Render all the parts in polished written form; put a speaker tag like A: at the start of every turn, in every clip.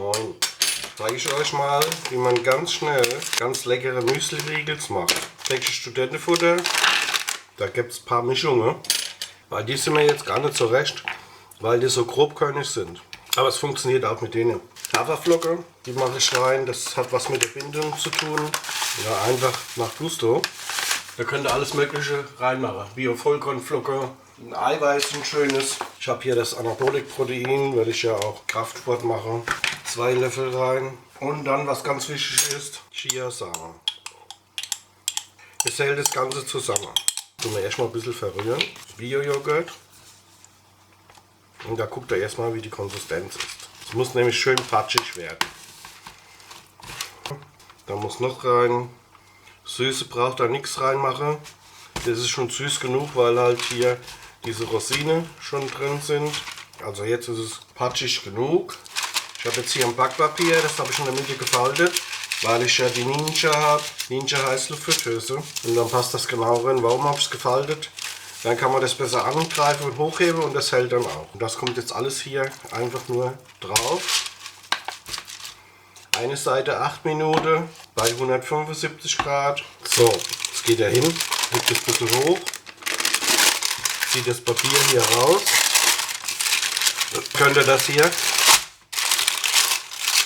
A: Moin! Zeige ich euch mal, wie man ganz schnell ganz leckere Müsli-Riegels macht. Täglich Studentenfutter, da gibt es ein paar Mischungen, weil die sind mir jetzt gar nicht so recht, weil die so grobkörnig sind. Aber es funktioniert auch mit denen. Haferflocke, die mache ich rein, das hat was mit der Bindung zu tun. Ja, einfach nach Gusto. Da könnt ihr alles Mögliche reinmachen. Bio-Vollkornflocke, ein Eiweiß, ein schönes. Ich habe hier das Anabolik-Protein, weil ich ja auch Kraftsport mache. 2 Löffel rein. Und dann, was ganz wichtig ist, Chiasamen. Ich hält das Ganze zusammen. Tun wir erstmal ein bisschen verrühren. Bio-Joghurt. Und da guckt ihr erstmal, wie die Konsistenz ist. Es muss nämlich schön patschig werden. Da muss noch rein. Süße braucht da nichts reinmachen. Das ist schon süß genug, weil halt hier diese Rosinen schon drin sind. Also jetzt ist es patschig genug. Ich habe jetzt hier ein Backpapier, das habe ich in der Mitte gefaltet, weil ich ja die Ninja habe. Ninja heißt Luftfritteuse. Und dann passt das genau rein. Warum habe ich es gefaltet? Dann kann man das besser angreifen und hochheben und das hält dann auch. Und das kommt jetzt alles hier einfach nur drauf. Eine Seite 8 Minuten bei 175 Grad. So, jetzt geht er hin, legt das ein bisschen hoch, zieht das Papier hier raus. Dann könnt ihr das hier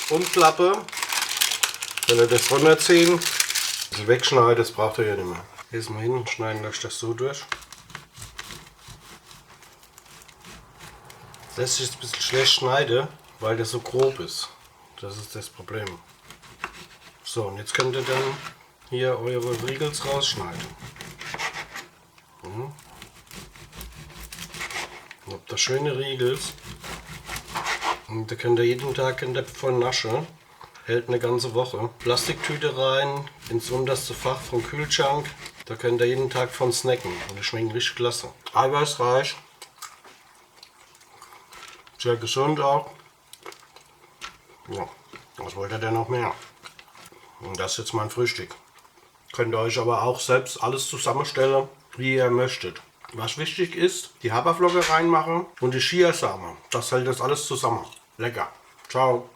A: umklappen, wenn ihr das runterziehen. Also wegschneiden, das braucht ihr ja nicht mehr. Jetzt mal hin und schneiden euch das so durch. Das lässt sich jetzt ein bisschen schlecht schneiden, weil das so grob ist. Das ist das Problem. So, und jetzt könnt ihr dann hier eure Riegels rausschneiden. Ihr habt da schöne Riegels. Und da könnt ihr jeden Tag von naschen. Hält eine ganze Woche. Plastiktüte rein, ins unterste Fach vom Kühlschrank. Da könnt ihr jeden Tag von snacken. Und die schmecken richtig klasse. Eiweißreich. Sehr gesund auch. Ja, was wollt ihr denn noch mehr? Und das ist jetzt mein Frühstück. Könnt ihr euch aber auch selbst alles zusammenstellen, wie ihr möchtet. Was wichtig ist, die Haferflocke reinmachen und die Chiasamen. Das hält das alles zusammen. Lecker. Ciao.